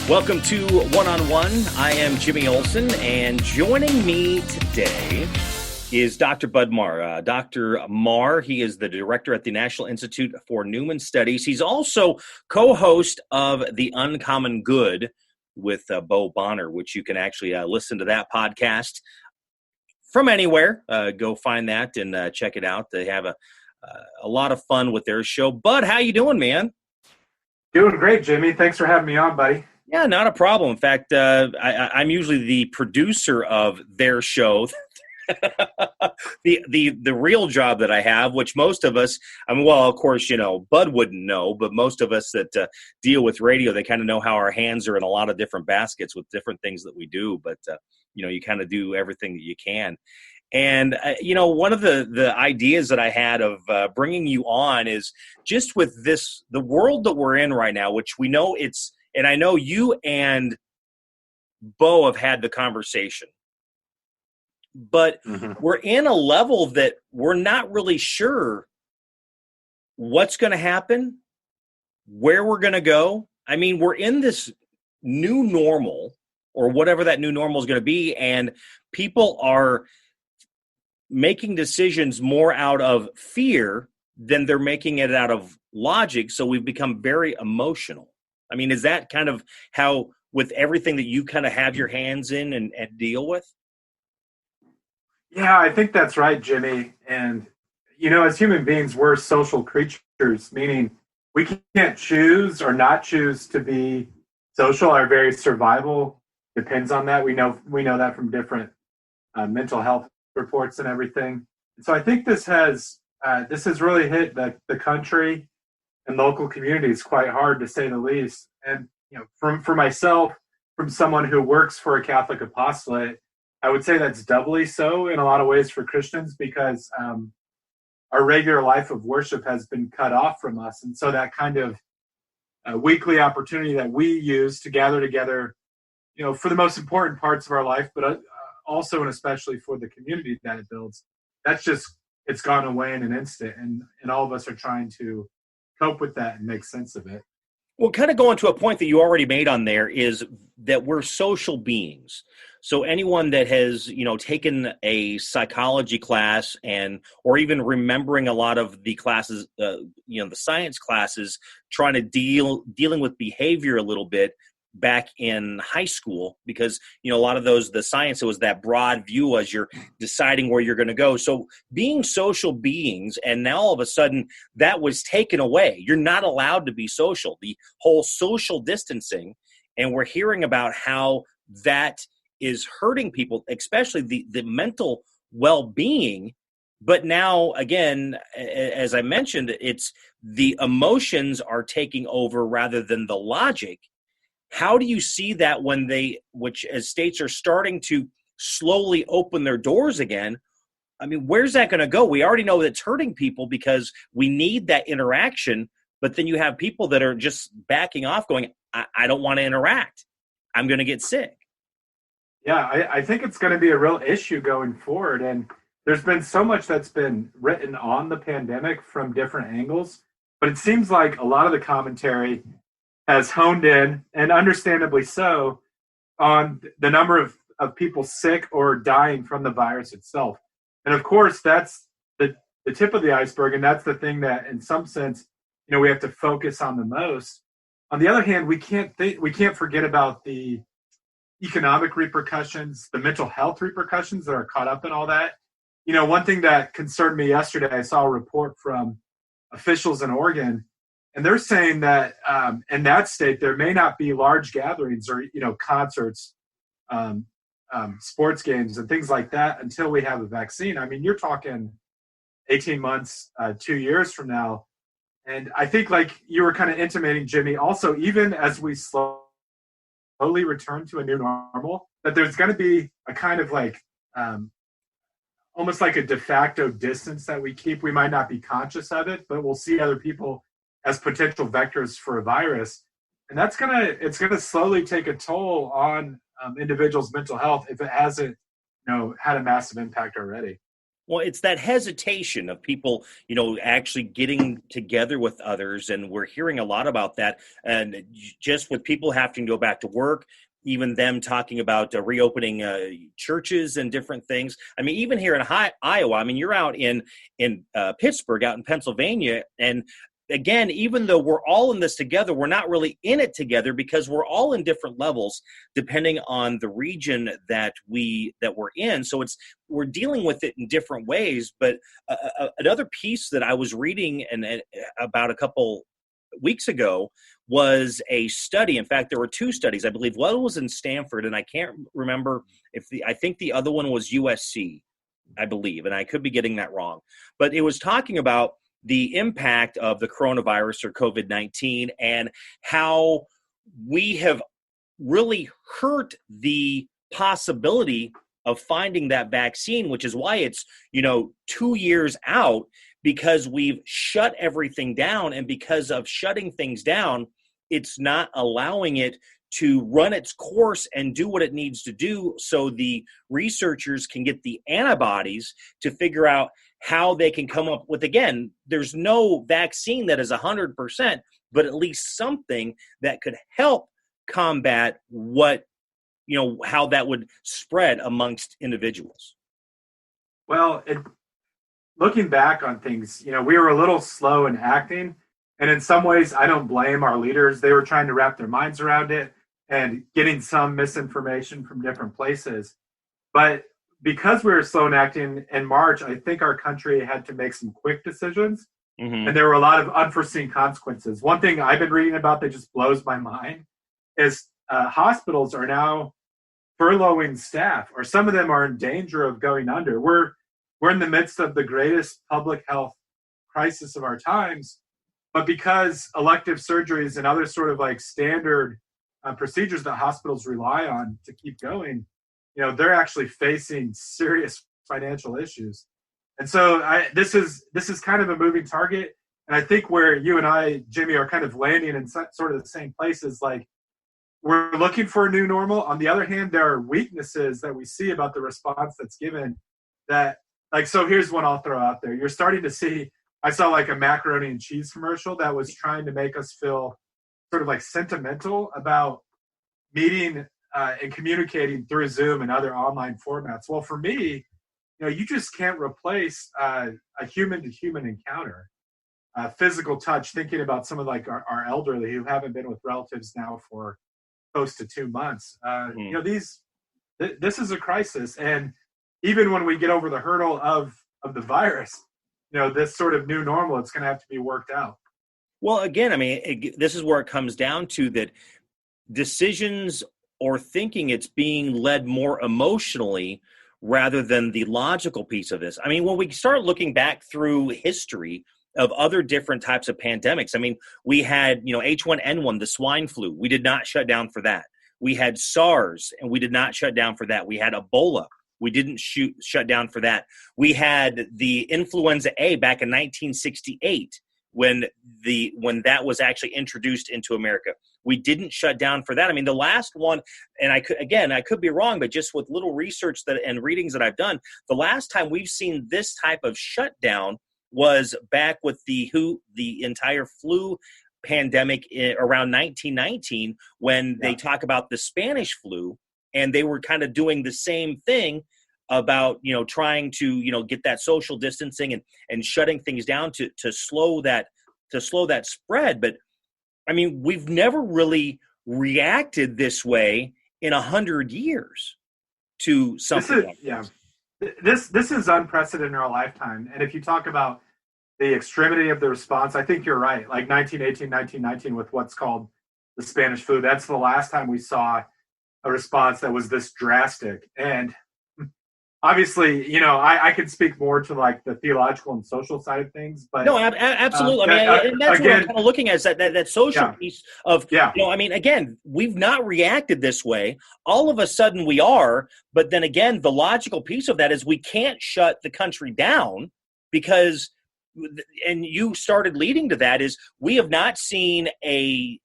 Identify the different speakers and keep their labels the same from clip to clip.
Speaker 1: Welcome to One-on-One. I am Jimmy Olsen, and joining me today is Dr. Bud Marr. Dr. Marr, he is the director at the National Institute for Newman Studies. He's also co-host of The Uncommon Good with Bo Bonner, which you can actually listen to that podcast from anywhere. Go find that and check it out. They have a lot of fun with their show. Bud, how you doing, man?
Speaker 2: Doing great, Jimmy. Thanks for having me on, buddy.
Speaker 1: Yeah, not a problem. In fact, I'm usually the producer of their show. the real job that I have, which most of us, of course, Bud wouldn't know, but most of us that deal with radio, they kind of know how our hands are in a lot of different baskets with different things that we do. But, you kind of do everything that you can. And, one of the ideas that I had of bringing you on is just with the world that we're in right now, which we know and I know you and Bo have had the conversation, but we're in a level that we're not really sure what's going to happen, where we're going to go. I mean, we're in this new normal or whatever that new normal is going to be, and people are making decisions more out of fear than they're making it out of logic. So we've become very emotional. I mean, is that kind of how, with everything that you kind of have your hands in and deal with?
Speaker 2: Yeah, I think that's right, Jimmy. And, as human beings, we're social creatures, meaning we can't choose or not choose to be social. Our very survival depends on that. We know that from different mental health reports and everything. And so I think this has really hit the country and local communities quite hard, to say the least. And for myself, from someone who works for a Catholic apostolate, I would say that's doubly so in a lot of ways for Christians, because our regular life of worship has been cut off from us. And so that kind of weekly opportunity that we use to gather together, for the most important parts of our life, but also and especially for the community that it builds, it's gone away in an instant. And all of us are trying to cope with that and make sense of it.
Speaker 1: Well, kind of going to a point that you already made on there is that we're social beings. So anyone that has, taken a psychology class or even remembering a lot of the classes, the science classes, trying to dealing with behavior a little bit back in high school, because, a lot of the science, it was that broad view as you're deciding where you're going to go. So being social beings, and now all of a sudden that was taken away. You're not allowed to be social, the whole social distancing. And we're hearing about how that is hurting people, especially the mental well-being. But now, again, as I mentioned, it's the emotions are taking over rather than the logic. How do you see that which as states are starting to slowly open their doors again? I mean, where's that going to go? We already know that it's hurting people because we need that interaction, but then you have people that are just backing off going, I don't want to interact. I'm going to get sick.
Speaker 2: Yeah, I think it's going to be a real issue going forward. And there's been so much that's been written on the pandemic from different angles, but it seems like a lot of the commentary has honed in, and understandably so, on the number of people sick or dying from the virus itself. And of course, that's the tip of the iceberg, and that's the thing that, in some sense, we have to focus on the most. On the other hand, we can't forget about the economic repercussions, the mental health repercussions that are caught up in all that. One thing that concerned me yesterday, I saw a report from officials in Oregon, and they're saying that in that state, there may not be large gatherings or, concerts, sports games and things like that until we have a vaccine. I mean, you're talking 18 months, 2 years from now. And I think, like you were kind of intimating, Jimmy, also, even as we slowly return to a new normal, that there's going to be a kind of almost like a de facto distance that we keep. We might not be conscious of it, but we'll see other people as potential vectors for a virus. And it's going to slowly take a toll on individuals' mental health if it hasn't, had a massive impact already.
Speaker 1: Well, it's that hesitation of people, actually getting together with others. And we're hearing a lot about that. And just with people having to go back to work, even them talking about reopening churches and different things. I mean, even here in Iowa, I mean, you're out in Pittsburgh, out in Pennsylvania. And again, even though we're all in this together, we're not really in it together because we're all in different levels depending on the region that we're in. So we're dealing with it in different ways. But another piece that I was reading about a couple weeks ago was a study. In fact, there were two studies. I believe one was in Stanford, and I can't remember I think the other one was USC, I believe, and I could be getting that wrong. But it was talking about the impact of the coronavirus or COVID-19 and how we have really hurt the possibility of finding that vaccine, which is why it's, 2 years out, because we've shut everything down. And because of shutting things down, it's not allowing it to run its course and do what it needs to do. So the researchers can get the antibodies to figure out how they can come up with, again, there's no vaccine that is 100%, but at least something that could help combat how that would spread amongst individuals.
Speaker 2: Well, looking back on things, we were a little slow in acting. And in some ways, I don't blame our leaders. They were trying to wrap their minds around it and getting some misinformation from different places. But because we were slow in acting in March, I think our country had to make some quick decisions. Mm-hmm. And there were a lot of unforeseen consequences. One thing I've been reading about that just blows my mind is hospitals are now furloughing staff, or some of them are in danger of going under. We're in the midst of the greatest public health crisis of our times. But because elective surgeries and other sort of like standard procedures that hospitals rely on to keep going, they're actually facing serious financial issues. And so this is kind of a moving target. And I think where you and I, Jimmy, are kind of landing in sort of the same places, like we're looking for a new normal. On the other hand, there are weaknesses that we see about the response that's given that, like, so here's one I'll throw out there. You're starting to see, I saw like a macaroni and cheese commercial that was trying to make us feel sort of like sentimental about meeting and communicating through Zoom and other online formats. Well, for me, you just can't replace a human-to-human encounter, physical touch, thinking about some of like our elderly who haven't been with relatives now for close to 2 months. This is a crisis. And even when we get over the hurdle of the virus, this sort of new normal, it's going to have to be worked out.
Speaker 1: Well, again, I mean, this is where it comes down to that decisions or thinking it's being led more emotionally rather than the logical piece of this. I mean, when we start looking back through history of other different types of pandemics, I mean, we had, H1N1, the swine flu. We did not shut down for that. We had SARS, and we did not shut down for that. We had Ebola. We didn't shut down for that. We had the influenza A back in 1968 when that was actually introduced into America. We didn't shut down for that. I mean, the last one, and I could be wrong, but just with little research and readings that I've done, the last time we've seen this type of shutdown was back with the entire flu pandemic around 1919 when they talk about the Spanish flu. And they were kind of doing the same thing about, trying to, get that social distancing and shutting things down to slow that spread. But I mean, we've never really reacted this way in 100 years to something.
Speaker 2: This is unprecedented in our lifetime. And if you talk about the extremity of the response, I think you're right. Like 1918, 1919 with what's called the Spanish flu, that's the last time we saw a response that was this drastic. And obviously, I could speak more to like the theological and social side of things, but
Speaker 1: no, absolutely. And that's what I'm kind of looking at, is that social piece of, I mean, again, we've not reacted this way. All of a sudden we are, but then again, the logical piece of that is we can't shut the country down because and you started leading to that, is we have not seen a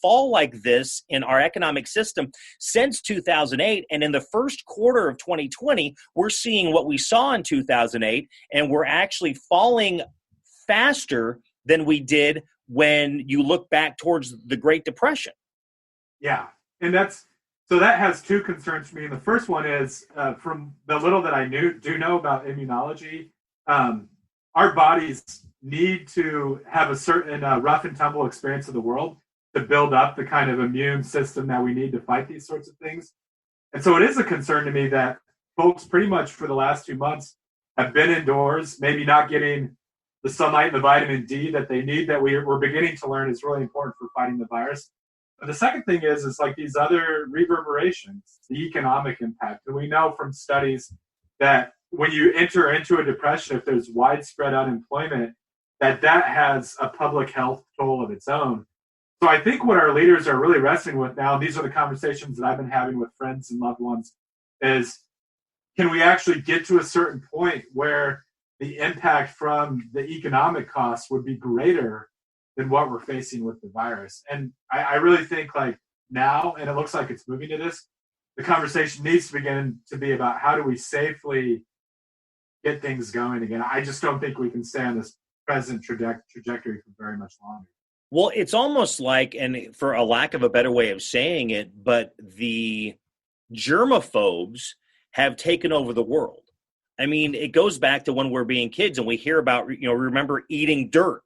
Speaker 1: fall like this in our economic system since 2008. And in the first quarter of 2020, we're seeing what we saw in 2008, and we're actually falling faster than we did when you look back towards the Great Depression.
Speaker 2: Yeah, and that has two concerns for me. And the first one is, from the little that I do know about immunology, our bodies need to have a certain rough and tumble experience of the world to build up the kind of immune system that we need to fight these sorts of things. And so it is a concern to me that folks pretty much for the last 2 months have been indoors, maybe not getting the sunlight and the vitamin D that they need, that we're beginning to learn is really important for fighting the virus. But the second thing is like these other reverberations, the economic impact. And we know from studies that when you enter into a depression, if there's widespread unemployment, that has a public health toll of its own. So I think what our leaders are really wrestling with now, and these are the conversations that I've been having with friends and loved ones, is can we actually get to a certain point where the impact from the economic costs would be greater than what we're facing with the virus? And I really think like now, and it looks like it's moving to this, the conversation needs to begin to be about how do we safely get things going again. I just don't think we can stay on this present trajectory for very much longer.
Speaker 1: Well, it's almost like, and for a lack of a better way of saying it, but the germaphobes have taken over the world. I mean, it goes back to when we're being kids and we hear about, remember eating dirt.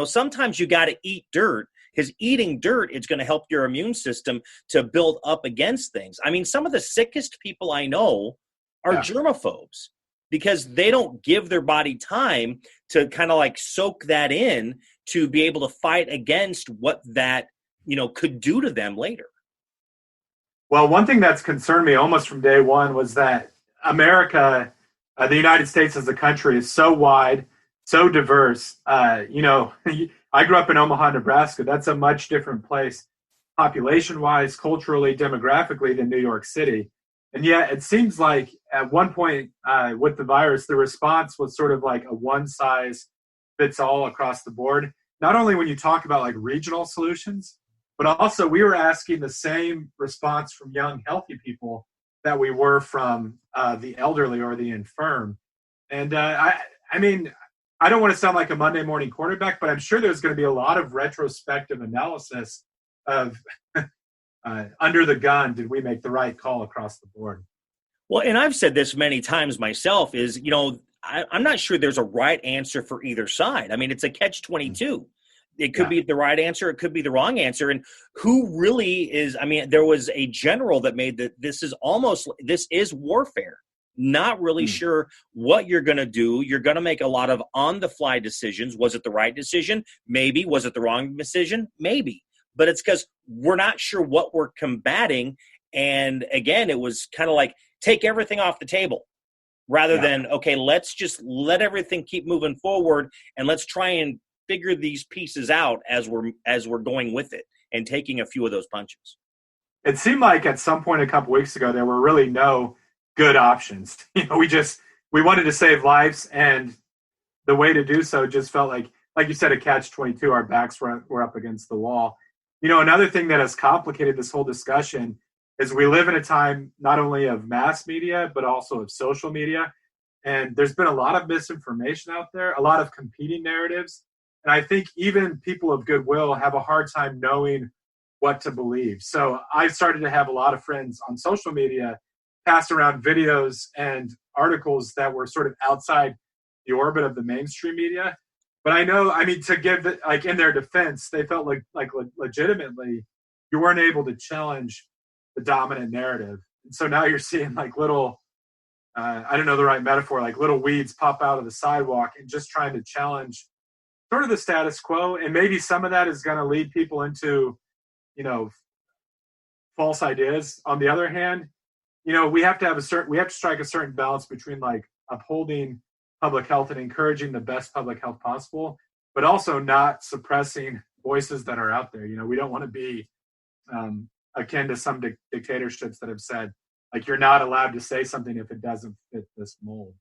Speaker 1: Sometimes you got to eat dirt, because eating dirt is going to help your immune system to build up against things. I mean, some of the sickest people I know are germaphobes, because they don't give their body time to kind of like soak that in to be able to fight against what that, could do to them later.
Speaker 2: Well, one thing that's concerned me almost from day one was that America, the United States as a country, is so wide, so diverse. I grew up in Omaha, Nebraska. That's a much different place, population-wise, culturally, demographically, than New York City. And yet it seems like at one point with the virus, the response was sort of like a one-size-fits-all across the board. Not only when you talk about like regional solutions, but also we were asking the same response from young, healthy people that we were from the elderly or the infirm. And I mean, I don't want to sound like a Monday morning quarterback, but I'm sure there's going to be a lot of retrospective analysis of under the gun, did we make the right call across the board?
Speaker 1: Well, and I've said this many times myself is, I'm not sure there's a right answer for either side. I mean, it's a catch-22. It could be the right answer. It could be the wrong answer. And who really is, there was a general that made that this is warfare. Not really sure what you're going to do. You're going to make a lot of on-the-fly decisions. Was it the right decision? Maybe. Was it the wrong decision? Maybe. But it's because we're not sure what we're combating. And again, it was kind of like take everything off the table rather than, okay, let's just let everything keep moving forward and let's try and figure these pieces out as we're going with it and taking a few of those punches.
Speaker 2: It seemed like at some point a couple weeks ago, there were really no good options. We wanted to save lives, and the way to do so just felt like you said, a catch-22. Our backs were up against the wall. Another thing that has complicated this whole discussion is we live in a time not only of mass media, but also of social media. And there's been a lot of misinformation out there, a lot of competing narratives. And I think even people of goodwill have a hard time knowing what to believe. So I've started to have a lot of friends on social media pass around videos and articles that were sort of outside the orbit of the mainstream media. But to give in their defense, they felt like legitimately you weren't able to challenge the dominant narrative. And so now you're seeing like little, I don't know the right metaphor, like little weeds pop out of the sidewalk and just trying to challenge sort of the status quo. And maybe some of that is going to lead people into, false ideas. On the other hand, we have to strike a certain balance between like upholding public health and encouraging the best public health possible, but also not suppressing voices that are out there. We don't want to be akin to some dictatorships that have said, like, you're not allowed to say something if it doesn't fit this mold.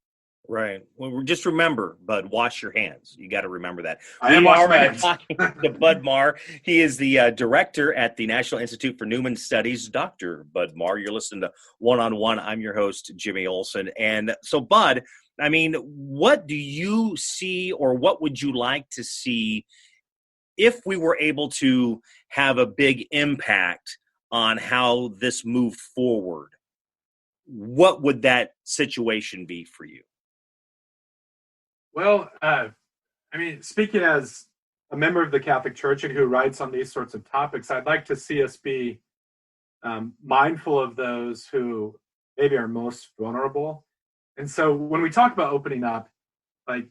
Speaker 1: Right. Well, just remember, Bud, wash your hands. You got to remember that.
Speaker 2: I am
Speaker 1: We
Speaker 2: washing
Speaker 1: are
Speaker 2: my hands.
Speaker 1: talking to Bud Marr. He is the director at the National Institute for Newman Studies. Dr. Bud Marr, you're listening to One on One. I'm your host, Jimmy Olsen. And so, Bud, I mean, what do you see, or what would you like to see if we were able to have a big impact on how this moved forward? What would that situation be for you?
Speaker 2: Well, I mean, speaking as a member of the Catholic Church and who writes on these sorts of topics, I'd like to see us be mindful of those who maybe are most vulnerable. And so when we talk about opening up, like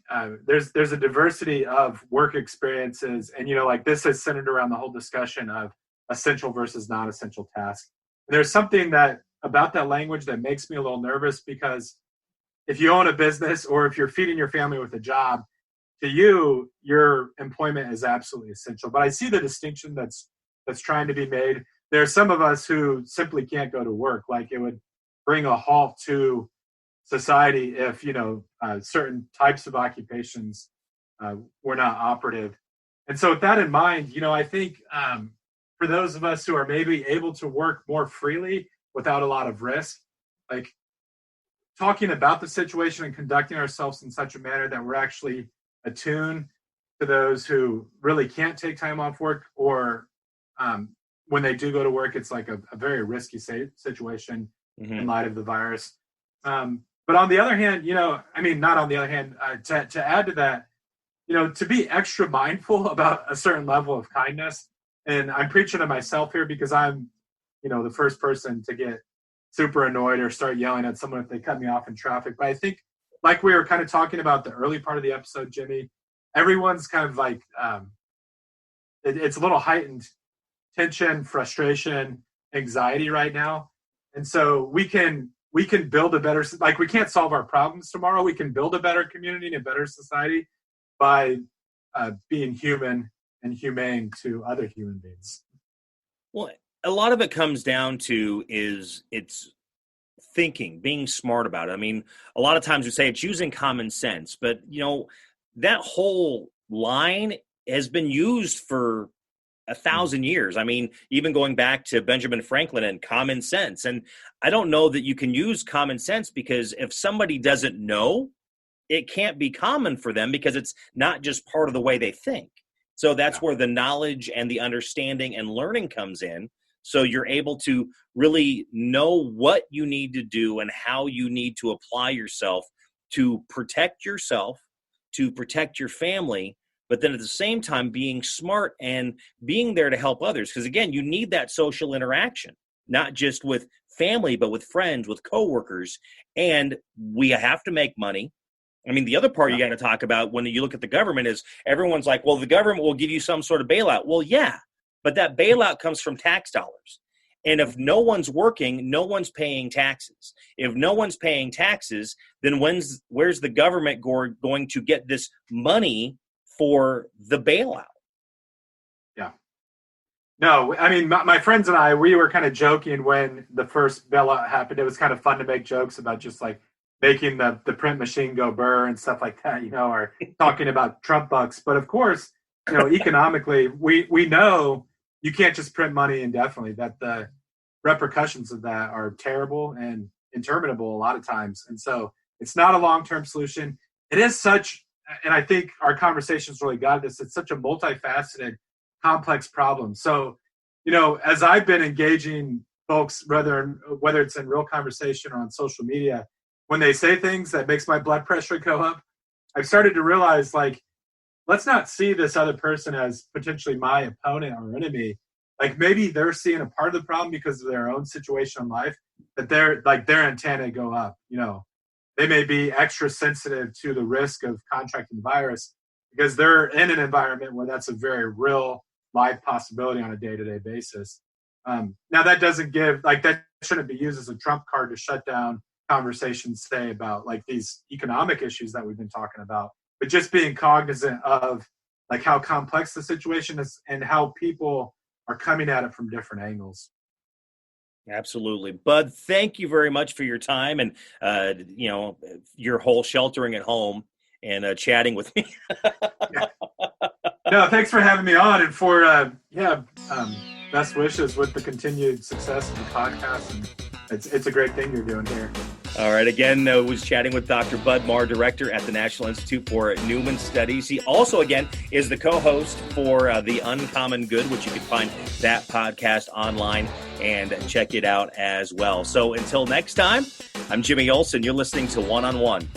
Speaker 2: there's a diversity of work experiences, and like this is centered around the whole discussion of essential versus non-essential tasks. And there's something that about that language that makes me a little nervous, because if you own a business or if you're feeding your family with a job, to you, your employment is absolutely essential. But I see the distinction that's trying to be made. There are some of us who simply can't go to work. Like, it would bring a halt to society if certain types of occupations were not operative. And so, with that in mind, I think for those of us who are maybe able to work more freely without a lot of risk, like talking about the situation and conducting ourselves in such a manner that we're actually attuned to those who really can't take time off work, or when they do go to work, it's like a very risky situation in light of the virus. But on the other hand, not on the other hand, to add to that, to be extra mindful about a certain level of kindness. And I'm preaching to myself here, because I'm, the first person to get super annoyed or start yelling at someone if they cut me off in traffic. But I think, like we were kind of talking about the early part of the episode, Jimmy, everyone's kind of like, it's a little heightened tension, frustration, anxiety right now. And so we can build a better, like, we can't solve our problems tomorrow. We can build a better community and a better society by being human and humane to other human beings.
Speaker 1: Well, a lot of it comes down to it's thinking, being smart about it. I mean, a lot of times we say it's using common sense, but that whole line has been used for 1,000 years. I mean, even going back to Benjamin Franklin and common sense. And I don't know that you can use common sense, because if somebody doesn't know, it can't be common for them, because it's not just part of the way they think. So that's where the knowledge and the understanding and learning comes in. So you're able to really know what you need to do and how you need to apply yourself to protect yourself, to protect your family, but then at the same time being smart and being there to help others. Because again, you need that social interaction, not just with family, but with friends, with coworkers. And we have to make money. I mean, the other part you got to talk about when you look at the government is everyone's like, well, the government will give you some sort of bailout. Well, yeah, but that bailout comes from tax dollars. And if no one's working, no one's paying taxes. If no one's paying taxes, then where's the government going to get this money for the bailout?
Speaker 2: Yeah. No, I mean, my friends and I, we were kind of joking when the first bailout happened. It was kind of fun to make jokes about just like making the print machine go burr and stuff like that, or talking about Trump bucks. But of course, economically, we know you can't just print money indefinitely, that the repercussions of that are terrible and interminable a lot of times. And so it's not a long-term solution. It is such, and I think our conversations really got this, it's such a multifaceted, complex problem. So, as I've been engaging folks, whether it's in real conversation or on social media, when they say things that makes my blood pressure go up, I've started to realize, like, let's not see this other person as potentially my opponent or enemy. Like, maybe they're seeing a part of the problem because of their own situation in life, that their antennae go up. They may be extra sensitive to the risk of contracting the virus because they're in an environment where that's a very real, live possibility on a day-to-day basis. Now, that doesn't that shouldn't be used as a trump card to shut down conversations, say, about like these economic issues that we've been talking about, but just being cognizant of like how complex the situation is and how people are coming at it from different angles.
Speaker 1: Absolutely. Bud, thank you very much for your time and, your whole sheltering at home and chatting with me.
Speaker 2: Yeah. No, thanks for having me on and for, best wishes with the continued success of the podcast. And it's a great thing you're doing here.
Speaker 1: All right. Again, was chatting with Dr. Bud Marr, director at the National Institute for Newman Studies. He also, again, is the co-host for The Uncommon Good, which you can find that podcast online and check it out as well. So until next time, I'm Jimmy Olsen. You're listening to One on One.